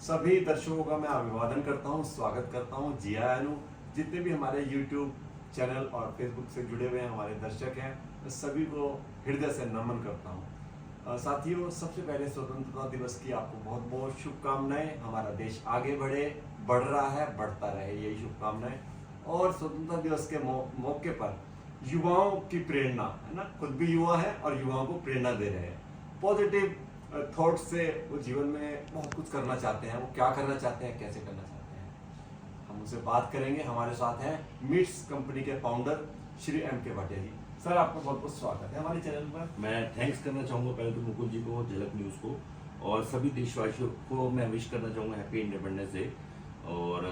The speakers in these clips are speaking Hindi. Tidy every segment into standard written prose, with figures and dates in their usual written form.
सभी दर्शकों का मैं अभिवादन करता हूं, स्वागत करता हूं। जिया अनु, जितने भी हमारे YouTube चैनल और Facebook से जुड़े हुए हैं हमारे दर्शक हैं, मैं सभी को हृदय से नमन करता हूं। साथियों, सबसे पहले स्वतंत्रता दिवस की आपको बहुत बहुत शुभकामनाएं। हमारा देश आगे बढ़े, बढ़ रहा है, बढ़ता रहे, यही शुभकामनाएं। और स्वतंत्रता दिवस के मौके पर युवाओं की प्रेरणा है ना, खुद भी युवा है और युवाओं को प्रेरणा दे रहे हैं। पॉजिटिव थॉट से वो जीवन में बहुत कुछ करना चाहते हैं। वो क्या करना चाहते हैं, कैसे करना चाहते हैं, हम उनसे बात करेंगे। हमारे साथ हैं मिट्स कंपनी के फाउंडर श्री M.K. भाटिया जी। सर, आपका बहुत बहुत स्वागत है हमारे चैनल पर। मैं थैंक्स करना चाहूँगा पहले तो मुकुल जी को, झलक न्यूज़ को, और सभी देशवासियों को मैं विश करना चाहूँगा हैप्पी इंडिपेंडेंस डे। और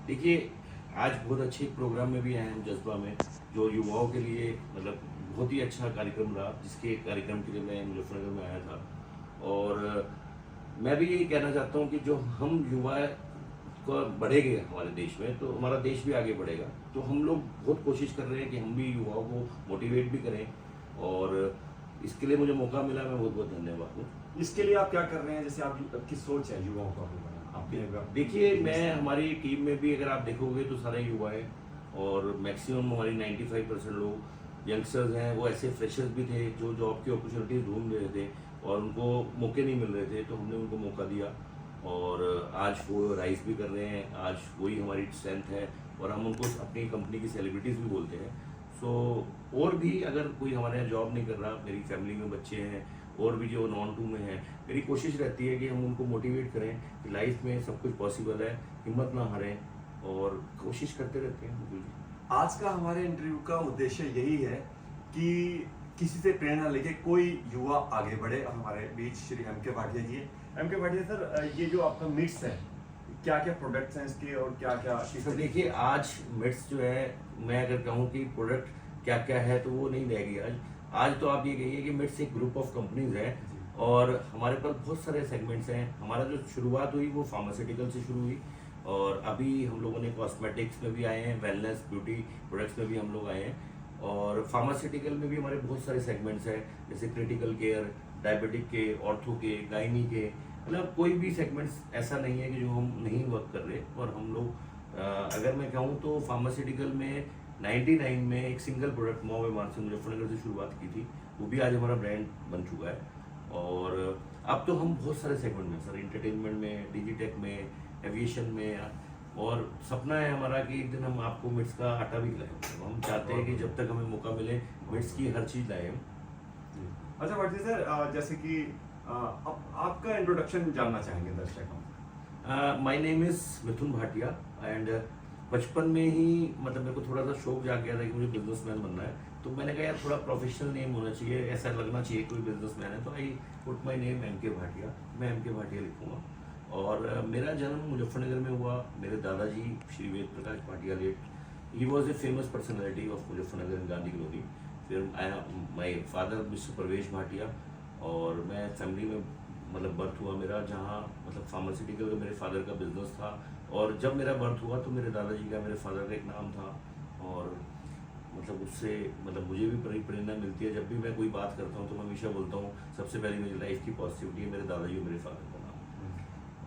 देखिए, आज बहुत अच्छे प्रोग्राम में भी आए हैं जज्बा में, जो युवाओं के लिए मतलब बहुत ही अच्छा कार्यक्रम रहा, जिसके कार्यक्रम के लिए मैं मुजफ्फरनगर में आया था। और मैं भी यही कहना चाहता हूँ कि जो हम युवा को बढ़ेंगे हमारे देश में, तो हमारा देश भी आगे बढ़ेगा। तो हम लोग बहुत कोशिश कर रहे हैं कि हम भी युवाओं को मोटिवेट भी करें, और इसके लिए मुझे मौका मिला, मैं बहुत बहुत धन्यवाद हूँ। इसके लिए आप क्या कर रहे हैं, जैसे आपकी सोच है युवाओं को आगे बढ़ाना? आपके देखिए, मैं हमारी टीम में भी अगर आप देखोगे तो सारे युवा हैं, और मैक्सिमम हमारी 95% लोग यंगस्टर्स हैं। वो ऐसे फ्रेशर्स भी थे जो जॉब की अपॉर्चुनिटीज ढूंढ रहे थे और उनको मौके नहीं मिल रहे थे, तो हमने उनको मौका दिया और आज वो राइज भी कर रहे हैं। आज वही हमारी स्ट्रेंथ है, और हम उनको अपनी कंपनी की सेलिब्रिटीज़ भी बोलते हैं। सो और भी अगर कोई हमारे यहाँ जॉब नहीं कर रहा, मेरी फैमिली में बच्चे हैं और भी जो नॉन टू में हैं, मेरी कोशिश रहती है कि हम उनको मोटिवेट करें कि लाइफ में सब कुछ पॉसिबल है, हिम्मत ना हारें, और कोशिश करते रहते हैं। बिल्कुल जी। आज का हमारे इंटरव्यू का उद्देश्य यही है कि किसी से प्रेरणा लेके कोई युवा आगे बढ़े। और हमारे बीच श्री M.K. भाटिया जी हैं। M.K. भाटिया सर, ये जो आपका मिट्स है, क्या क्या प्रोडक्ट्स हैं इसके और क्या क्या? सर देखिए, आज मिट्स जो है, मैं अगर कहूँ कि प्रोडक्ट क्या क्या है तो वो नहीं रहेगी। आज तो आप ये कहिए कि मिट्स एक ग्रुप ऑफ कंपनीज है, और हमारे पास बहुत सारे सेगमेंट्स हैं। हमारा जो शुरुआत हुई वो फार्मास्यूटिकल से शुरू हुई, और अभी हम लोगों ने कॉस्मेटिक्स में भी आए हैं, वेलनेस ब्यूटी प्रोडक्ट्स में भी हम लोग आए हैं, और फार्मास्यूटिकल में भी हमारे बहुत सारे सेगमेंट्स हैं, जैसे क्रिटिकल केयर, डायबिटिक के, ऑर्थो के, गायनी के। मतलब कोई भी सेगमेंट्स ऐसा नहीं है कि जो हम नहीं वर्क कर रहे। और हम लोग अगर मैं कहूँ तो फार्मास्यूटिकल में 99 में एक सिंगल प्रोडक्ट मॉव से मुजफ्फरनगर से शुरुआत की थी, वो भी आज हमारा ब्रांड बन चुका है। और अब तो हम बहुत सारे सेगमेंट में सर, इंटरटेनमेंट में, डिजिटेक में, एविएशन में, और सपना है हमारा कि एक दिन हम आपको मिट्स का आटा भी खिलाएं। हम चाहते हैं कि जब तक हमें मौका मिले मिट्स की हर चीज़ लाएं हम। अच्छा भाटिया सर, जैसे कि अब आपका इंट्रोडक्शन जानना चाहेंगे दर्शक हम। My name is Mithun Bhatia, and बचपन में ही मतलब मेरे को थोड़ा सा शौक जाग गया था कि मुझे बिजनेसमैन बनना है। तो मैंने कहा यार थोड़ा प्रोफेशनल नेम होना चाहिए, ऐसा लगना चाहिए कोई बिजनेसमैन है। तो I put my name M.K. Bhatia, मैं M.K. भाटिया लिखूँगा। और मेरा जन्म मुजफ्फरनगर में हुआ। मेरे दादाजी Shri Ved Prakash Bhatia late, he was a famous personality of Muzaffarnagar in Gandhi colony. फिर माई फादर मिस्टर प्रवेश भाटिया, और मैं फैमिली में मतलब बर्थ हुआ मेरा, जहाँ मतलब फार्मास्यूटिकल का मेरे फादर का बिजनेस था। और जब मेरा बर्थ हुआ तो मेरे दादाजी का, मेरे फादर का एक नाम था, और मतलब उससे मतलब मुझे भी बड़ी प्रेरणा मिलती है। जब भी मैं कोई बात करता हूँ तो मैं हमेशा बोलता हूँ सबसे पहले मेरी लाइफ की पॉजिटिविटी है मेरे दादाजी और मेरे फादर का नाम।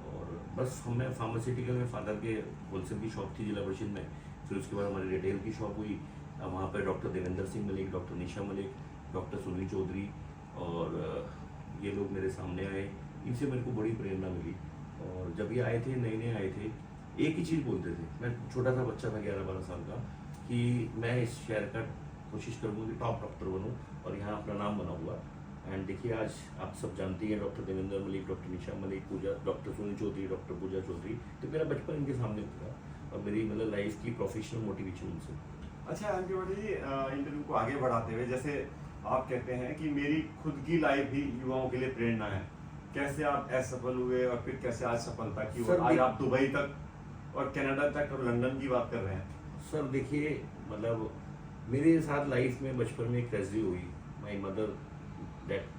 और बस हमें फार्मास्यूटिकल में फादर के होलसेल की शॉप थी जिला परिषद में। फिर उसके बाद हमारी रिटेल की शॉप हुई। वहाँ पर डॉक्टर देवेंद्र सिंह मलिक, डॉक्टर निशा मलिक, डॉक्टर सुनील चौधरी, और ये लोग मेरे सामने आए। इनसे मेरे को बड़ी प्रेरणा मिली। और जब ये आए थे, नए नए आए थे, एक ही चीज़ बोलते थे। मैं छोटा सा बच्चा था 11-12 साल का, कि मैं इस शहर का कोशिश करूँगा कि टॉप डॉक्टर बनूँ और यहाँ अपना नाम बना हुआ। एंड देखिए, आज आप सब जानती हैं डॉक्टर देवेंद्र मलिक, डॉक्टर निशा मलिक, पूजा, डॉक्टर सुनील चौधरी, डॉक्टर पूजा चौधरी। तो मेरा बचपन इनके सामने था, और मेरी मतलब लाइफ की प्रोफेशनल मोटिवेशन उनसे। अच्छा M.K. भाटिया जी, इंटरव्यू को आगे बढ़ाते हुए, जैसे आप कहते हैं कि मेरी खुद की लाइफ भी युवाओं के लिए प्रेरणा है, कैसे आप असफल हुए और फिर कैसे आज सफलता की ओर, आज आप दुबई तक और कनाडा तक और लंदन की बात कर रहे हैं? सर देखिए, मतलब मेरे साथ लाइफ में बचपन में एक ट्रेजेडी हुई। माई मदर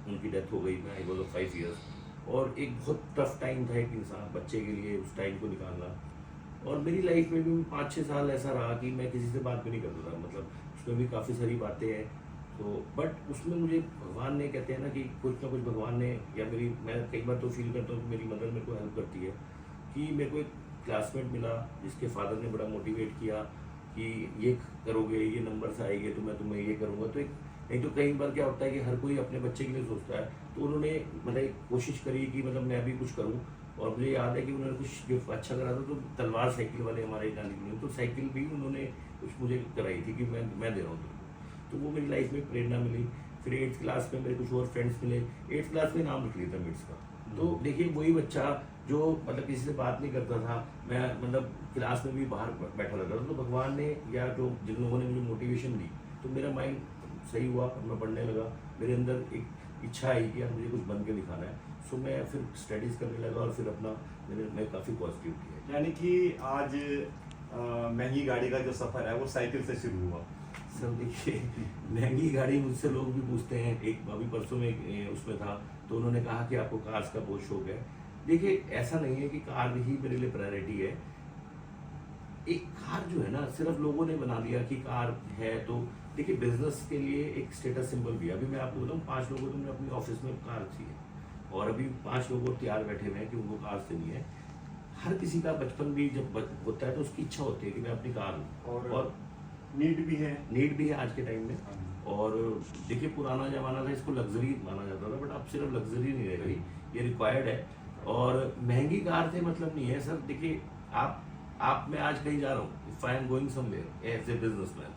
उनकी डेथ हो गई। मैं आई वॉज ऑफ 5 ईयर्स, और एक बहुत टफ टाइम था एक इंसान बच्चे के लिए उस टाइम को निकालना। और मेरी लाइफ में भी 5-6 साल ऐसा रहा कि मैं किसी से बात भी नहीं करता था। मतलब उसमें भी काफ़ी सारी बातें हैं। तो बट उसमें मुझे भगवान ने, कहते हैं ना कि कुछ ना कुछ भगवान ने, या मैं कई बार तो फील करता हूँ कि मेरी मदर मेरे को हेल्प करती है। कि मेरे को एक क्लासमेट मिला जिसके फादर ने बड़ा मोटिवेट किया कि ये करोगे, ये नंबर्स आएंगे तो मैं तुम्हें ये करूँगा। तो एक नहीं तो कई बार क्या होता है कि हर कोई अपने बच्चे के लिए सोचता है, तो उन्होंने मतलब एक कोशिश करी कि मतलब मैं भी कुछ करूँ। और मुझे याद है कि उन्होंने कुछ गिफ्ट अच्छा करा था, तो तलवार साइकिल वाले हमारे नानी ने तो साइकिल भी उन्होंने कुछ मुझे कराई थी कि मैं दे रहा हूँ तुमको। तो वो मेरी लाइफ में प्रेरणा मिली। फिर 8th क्लास में मेरे कुछ और फ्रेंड्स मिले, 8th क्लास में नाम रख लिया था मिट्स का। तो देखिए वही बच्चा जो मतलब किसी से बात नहीं करता था, मैं मतलब क्लास में भी बाहर बैठा रहता था, तो भगवान ने या जो जिन लोगों ने मुझे मोटिवेशन दी तो मेरा माइंड सही हुआ और मैं पढ़ने लगा। मेरे अंदर एक इच्छा आई कि यार मुझे कुछ बन के दिखाना है। सो मैं फिर स्टडीज़ करने लगा और फिर अपना मैं काफ़ी पॉजिटिव किया। यानी कि आज महंगी गाड़ी का जो सफर है वो साइकिल से शुरू हुआ। सर देखिए महंगी गाड़ी मुझसे लोग भी पूछते हैं। एक अभी परसों में उसमें था तो उन्होंने कहा कि आपको कार्स का बहुत शौक है। देखिए ऐसा नहीं है कि कार ही मेरे लिए प्रायोरिटी है। एक कार जो है ना सिर्फ लोगों ने बना दिया कि कार है, तो देखिए बिजनेस के लिए एक स्टेटस सिंबल भी है। अभी मैं आपको बताऊँ 5 लोगों को मैंने अपने ऑफिस में कार चाहिए और अभी 5 लोग तैयार बैठे हुए हैं कि उनको कार से नहीं है। हर किसी का बचपन भी जब होता है तो उसकी इच्छा होती है कि मैं अपनी कार लूँ और नीड भी है आज के टाइम में। और देखिए पुराना जमाना था, इसको लग्जरी माना जाता था, बट अब सिर्फ लग्जरी नहीं रह गई, ये रिक्वायर्ड है। और महंगी कार से मतलब नहीं है सर। देखिए आप मैं आज कहीं जा रहा हूँ, if I am going somewhere as a businessman,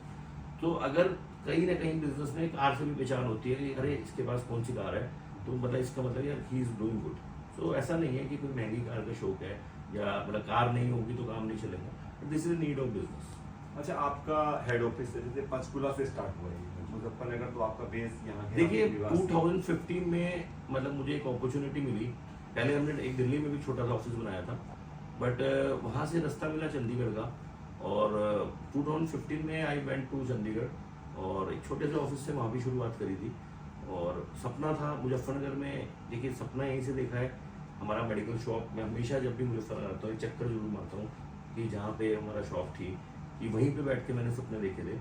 तो अगर कहीं ना कहीं बिजनेस में कार से भी पहचान होती है कि अरे इसके पास कौन सी कार है, तो मतलब इसका मतलब यार ही इज डूइंग गुड। सो ऐसा नहीं है कि कोई महंगी कार का शौक है या मतलब कार नहीं होगी तो काम नहीं चलेगा। This is need of business. अच्छा, आपका हेड ऑफिस जैसे पंचकुला से स्टार्ट हुआ है, मुजफ्फरनगर, तो आपका बेस यहाँ के देखिए निवासी। 2015 में मतलब मुझे एक अपॉर्चुनिटी मिली। पहले हमने एक दिल्ली में भी छोटा सा ऑफिस बनाया था, बट वहाँ से रास्ता मिला चंडीगढ़ का। और 2015 में आई वेंट टू चंडीगढ़ और एक छोटे से ऑफिस से वहाँ भी शुरुआत करी थी। और सपना था मुजफ्फरनगर में, देखिए सपना यहीं से देखा है हमारा मेडिकल शॉप। मैं हमेशा जब भी मुजफ्फरनगर आता हूँ एक चक्कर जरूर मारता हूँ कि जहाँ पे हमारा शॉप थी कि वहीं पे बैठ के मैंने सपने देखे थे।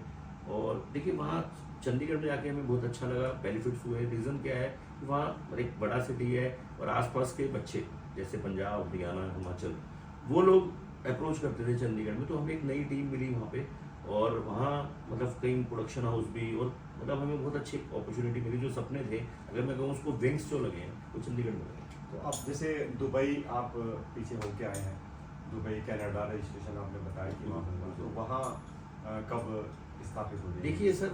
और देखिए वहाँ चंडीगढ़ में जाके हमें बहुत अच्छा लगा, बेनिफिट्स हुए। रीज़न क्या है कि वहाँ एक बड़ा सिटी है और आसपास के बच्चे जैसे पंजाब, हरियाणा, हिमाचल, वो लोग अप्रोच करते थे चंडीगढ़ में। तो हमें एक नई टीम मिली वहाँ पे और वहाँ मतलब कई प्रोडक्शन हाउस भी, और मतलब हमें बहुत अच्छी अपॉर्चुनिटी मिली। जो सपने थे अगर मैं कहूँ उसको विंग्स जो लगे हैं वो चंडीगढ़ में लगे। तो आप जैसे दुबई आप पीछे होके आए हैं, दुबई कनाडा रजिस्ट्रेशन आपने बताया कि वहाँ पर, तो वहाँ कब स्थापित हो गई? देखिए सर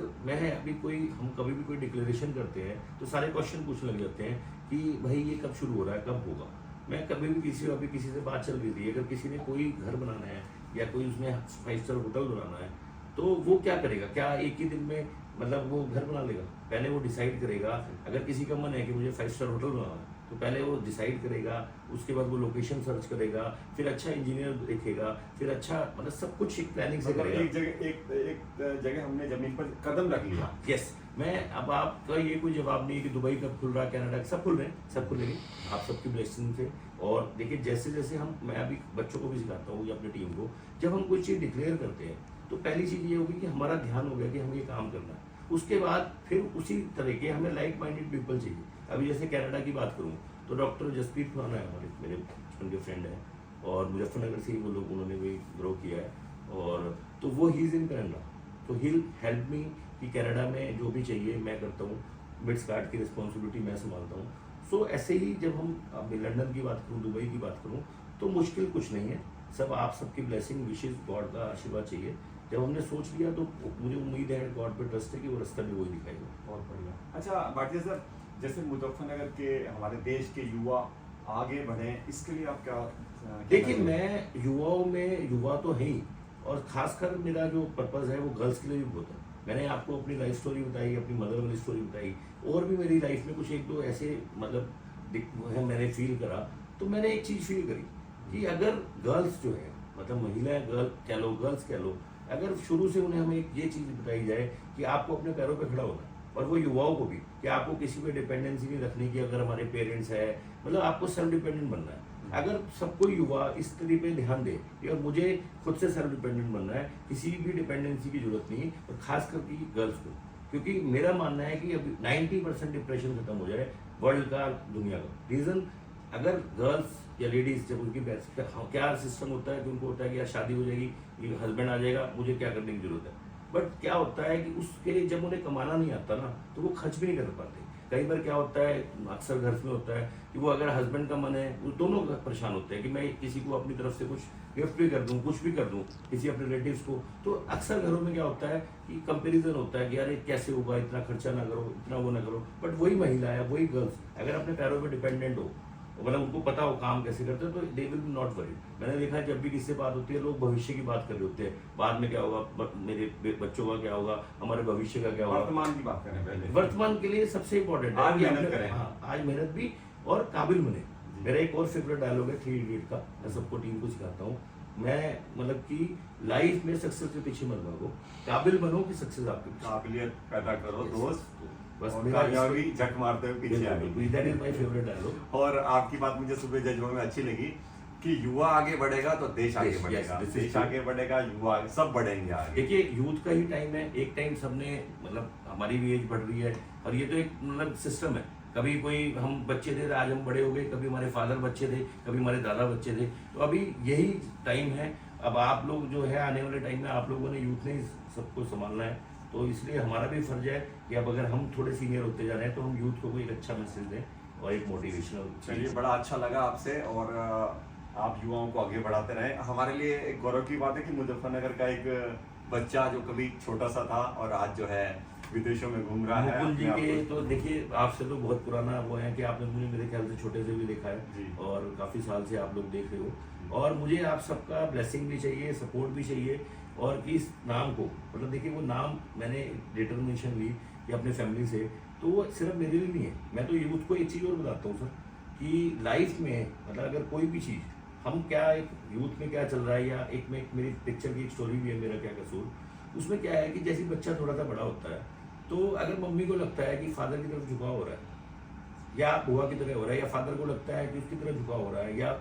हम कभी भी कोई डिक्लेरेशन करते हैं तो सारे क्वेश्चन पूछने लग जाते हैं कि भाई ये कब शुरू हो रहा है, कब होगा। मैं कभी भी किसी से बात चल रही थी, अगर किसी ने कोई घर बनाना है या कोई उसमें 5 स्टार होटल बनाना है तो वो क्या करेगा? क्या एक ही दिन में मतलब वो घर बना लेगा? पहले वो डिसाइड करेगा। अगर किसी का मन है कि मुझे 5 स्टार होटल बनाना है तो पहले वो डिसाइड करेगा, उसके बाद वो लोकेशन सर्च करेगा, फिर अच्छा इंजीनियर देखेगा, फिर अच्छा मतलब सब कुछ एक प्लानिंग से करेगा। एक जगह हमने जमीन पर कदम रख लिया। यस, मैं अब आपका ये कोई जवाब नहीं है कि दुबई कब खुल रहा है, कनाडा सब खुल रहे हैं, सब खुलेंगे आप सबकी ब्लेसिंग से। और देखिए जैसे जैसे मैं अभी बच्चों को भी सिखाता हूँ या अपनी टीम को, जब हम कोई चीज़ डिक्लेयर करते हैं तो पहली चीज़ ये होगी कि हमारा ध्यान हो गया कि हमें ये काम करना है। उसके बाद फिर उसी तरह के हमें लाइक माइंडेड पीपल चाहिए। अभी जैसे कनाडा की बात करूँ तो डॉक्टर जसप्रीत खुराना है हमारे मेरे बचपन के फ्रेंड हैं और मुजफ्फरनगर से ही वो लोग उन्होंने भी ग्रो किया है। और तो वो ही इज़ इन कनाडा, तो ही हेल्प मी कि कनाडा में जो भी चाहिए मैं करता हूँ। मिड्स कार्ड की रिस्पॉन्सिबिलिटी मैं संभालता हूँ। सो ऐसे ही जब हम अभी लंदन की बात करूँ, दुबई की बात करूँ, तो मुश्किल कुछ नहीं है। सब आप सबकी ब्लेसिंग, विशेष, गॉड का आशीर्वाद चाहिए। जब हमने सोच लिया तो मुझे उम्मीद है, गॉड पे ट्रस्ट है कि वो रास्ता भी वही दिखाएगा। बहुत बढ़िया। अच्छा भाटिया सर, जैसे मुजफ्फरनगर के हमारे देश के युवा आगे बढ़े, इसके लिए आप क्या देखिए मैं युवाओं में युवा तो है ही, और खासकर मेरा जो पर्पज़ है वो गर्ल्स के लिए भी बहुत है। मैंने आपको अपनी लाइफ स्टोरी बताई, अपनी मदर वाली स्टोरी बताई, और भी मेरी लाइफ में कुछ एक दो ऐसे मतलब है मैंने फील करा। तो मैंने एक चीज़ फील करी कि अगर गर्ल्स जो है मतलब महिलाएं, गर्ल्स कह लो, अगर शुरू से उन्हें हमें ये चीज़ बताई जाए कि आपको अपने पैरों पे खड़ा होना है, और वो युवाओं को भी कि आपको किसी पे डिपेंडेंसी नहीं रखने की। अगर हमारे पेरेंट्स है मतलब आपको सेल्फ डिपेंडेंट बनना है। अगर सबको युवा इस तरीके पे ध्यान दे कि और मुझे खुद से सेल्फ डिपेंडेंट बनना है, किसी भी डिपेंडेंसी की जरूरत नहीं, और खास करके गर्ल्स को, क्योंकि मेरा मानना है कि अभी 90% डिप्रेशन खत्म हो जाए वर्ल्ड का, दुनिया का। रीज़न अगर गर्ल्स या लेडीज जब उनकी क्या सिस्टम होता है कि उनको होता है कि यार शादी हो जाएगी, ये हस्बैंड आ जाएगा, मुझे क्या करने की जरूरत है। बट क्या होता है कि उसके जब उन्हें कमाना नहीं आता ना तो वो खर्च भी नहीं कर पाते। कई बार क्या होता है, अक्सर घर में होता है कि वो अगर हस्बैंड का मन है, वो दोनों परेशान होते हैं कि मैं किसी को अपनी तरफ से कुछ गिफ्ट भी कर दूं, कुछ भी कर दूं किसी अपने रिलेटिव्स को। तो अक्सर घरों में क्या होता है कि कंपैरिजन होता है कि यार ये कैसे होगा, इतना खर्चा ना करो, इतना वो ना करो। बट वही महिला है, वही गर्ल्स अगर अपने पैरों पे डिपेंडेंट हो, मतलब उनको पता हो काम कैसे करते हैं, तो they will be not worried. मैंने देखा है जब भी किससे बात होती है लोग भविष्य की बात कर रहे होते हैं, बाद में क्या होगा, मेरे बच्चों का क्या होगा, हमारे भविष्य का क्या होगा। वर्तमान की बात करें पहले। वर्तमान के लिए सबसे इम्पोर्टेंट है आज कि मेहनत अपने- करें। हाँ, आज मेहनत भी और काबिल बने। मेरा एक और फेवरेट डायलॉग है 3 इडियट का, मैं सबको टीम को सिखाता हूँ। मैं मतलब कि लाइफ में सक्सेस के पीछे मत भागो, काबिल बनो कि सक्सेस आपके पीछे। काबिलियत पैदा करो दोस्त, बस और मेरा कामयाबी झक मारते हुए पीछे आ गई। That is my favourite dialogue. और आपकी बात मुझे सुबह जज्बा में अच्छी लगी कि युवा आगे बढ़ेगा तो देश आगे Yes, बढ़ेगा, this is देश true. आगे बढ़ेगा, युवा आगे, सब बढ़ेंगे आगे। देखिए यूथ का ही टाइम है, एक टाइम सबने मतलब हमारी भी एज बढ़ रही है और ये तो एक मतलब सिस्टम है। कभी कोई हम बच्चे थे, आज हम बड़े हो गए, कभी हमारे फादर बच्चे थे, कभी हमारे दादा बच्चे थे, तो अभी यही टाइम है। अब आप लोग जो है आने वाले टाइम में आप लोगों ने यूथ ने सबको संभालना है, तो इसलिए हमारा भी फर्ज है कि अब अगर हम थोड़े सीनियर होते जा रहे हैं तो हम यूथ को कोई एक अच्छा मैसेज दें और एक मोटिवेशनल। चलिए, बड़ा अच्छा लगा आपसे, और आप युवाओं को आगे बढ़ाते रहें। हमारे लिए एक गौरव की बात है कि मुजफ्फरनगर का एक बच्चा जो कभी छोटा सा था और आज जो है विदेशों में घूम रहा है। मुकुल जी अपने के आप तो देखिए आपसे तो बहुत पुराना वो है कि आपने मुझे मेरे ख्याल से छोटे से भी देखा जी। है और काफ़ी साल से आप लोग देख रहे हो, और मुझे आप सबका ब्लेसिंग भी चाहिए, सपोर्ट भी चाहिए। और कि इस नाम को मतलब देखिए वो नाम मैंने डिटर्मिनेशन ली कि अपने फैमिली से, तो वो सिर्फ मेरे लिए नहीं है। मैं तो यूथ को एक चीज़ और बताता हूँ सर कि लाइफ में मतलब अगर कोई भी चीज़ हम क्या एक यूथ में क्या चल रहा है, या एक में एक मेरी पिक्चर की एक स्टोरी भी है, मेरा क्या कसूर। उसमें क्या है कि जैसे बच्चा थोड़ा सा बड़ा होता है तो अगर मम्मी को लगता है कि फादर की तरफ झुकाव हो रहा है, या बुआ की तरह हो रहा है, या फादर को लगता है कि उसकी तरफ झुकाव हो रहा है, या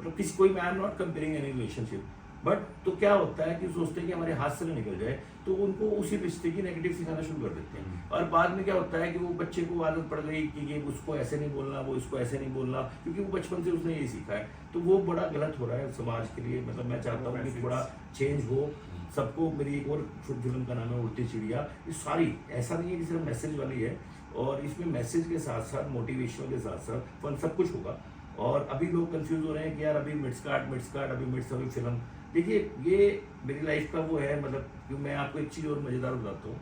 मतलब किसी कोई, मैं I am not comparing any relationship, but तो क्या होता है कि सोचते हैं कि हमारे हाथ से ना निकल जाए, तो उनको उसी रिश्ते की नेगेटिव सिखाना शुरू कर देते हैं। और बाद में क्या होता है कि वो बच्चे को आदत पड़ गई कि ये उसको ऐसे नहीं बोलना, वो इसको ऐसे नहीं बोलना, क्योंकि वो बचपन से उसने यही सीखा है। तो वो बड़ा गलत हो रहा है समाज के लिए। मतलब मैं चाहता हूँ कि थोड़ा चेंज हो सबको। मेरी एक और फिल्म का नाम है उल्टी चिड़िया। ये सारी ऐसा नहीं है कि सिर्फ मैसेज वाली है, और इसमें मैसेज के साथ साथ मोटिवेशन के साथ साथ फन सब कुछ होगा। और अभी लोग कंफ्यूज हो रहे हैं कि यार अभी मिड्स कार्ड अभी फिल्म। देखिए ये मेरी लाइफ का वो है, मतलब कि मैं आपको एक चीज़ और मज़ेदार बताता हूँ।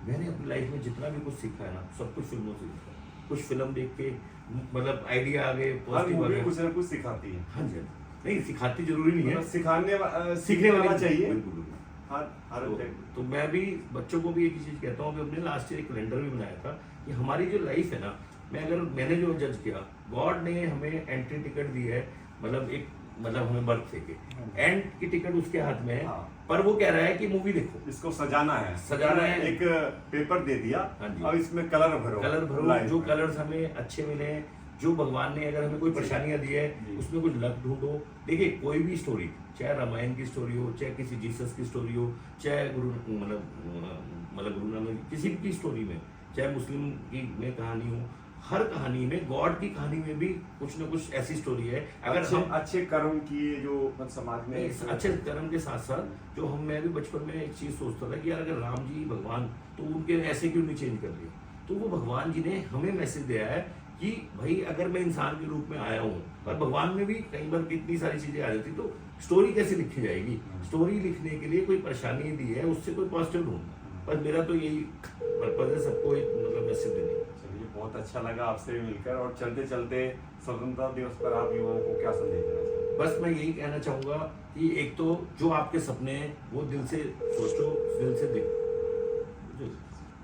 मैंने अपनी लाइफ में जितना भी कुछ सीखा है ना, सब कुछ फिल्मों से सीखा है। कुछ फिल्म देख के मतलब आइडिया आ गए, हर पॉजिटिव आ मूवी गए। कुछ ना कुछ सिखाती है। हाँ जी, नहीं सिखाती जरूरी नहीं है, मतलब सिखाने सीखने वाला चाहिए। बिल्कुल बिल्कुल। हर तो मैं भी बच्चों को भी एक चीज़ कहता हूँ कि हमने लास्ट ईयर एक कैलेंडर भी बनाया था कि हमारी जो लाइफ है ना, मैंने जो जज किया, गॉड ने हमें एंट्री टिकट दी है, मतलब एक मतलब हमें बर्थ लेके एंड की टिकट उसके हाथ में है। हाँ। पर वो कह रहा है कि मूवी देखो, इसको सजाना है, एक पेपर दे दिया। हाँ जी। अब इसमें कलर भरो लाइफ जो में। कलर्स हमें अच्छे मिले, जो भगवान ने अगर हमें कोई परेशानियां दी है जी। उसमें कुछ लक ढूंढो। देखिए कोई भी स्टोरी, चाहे रामायण की स्टोरी हो, चाहे किसी जीसस की स्टोरी हो, चाहे मतलब गुरु नानक किसी की स्टोरी में, चाहे मुस्लिम की में कहानी हो, हर कहानी में, गॉड की कहानी में भी कुछ ना कुछ ऐसी स्टोरी है। अगर हम अच्छे कर्म किए जो समाज में अच्छे कर्म के साथ साथ जो मैं भी बचपन में एक चीज सोचता था कि यार अगर राम जी भगवान, तो उनके ऐसे क्यों नहीं चेंज कर दिए। तो वो भगवान जी ने हमें मैसेज दिया है कि भाई अगर मैं इंसान के रूप में आया हूँ, पर भगवान में भी कई बार कितनी सारी चीजें आ जाती, तो स्टोरी कैसे लिखी जाएगी। स्टोरी लिखने के लिए कोई परेशानी दी है, उससे कोई पॉजिटिव ढूंढना। पर मेरा तो यही पर्पज है, सबको एक मतलब मैसेज देने का। चलिए, बहुत अच्छा लगा आपसे मिलकर। और चलते चलते स्वतंत्रता दिवस पर आप युवाओं को क्या संदेश देना चाहते हैं? बस मैं यही कहना चाहूँगा कि एक तो जो आपके सपने हैं वो दिल से सोचो, दिल से देखो।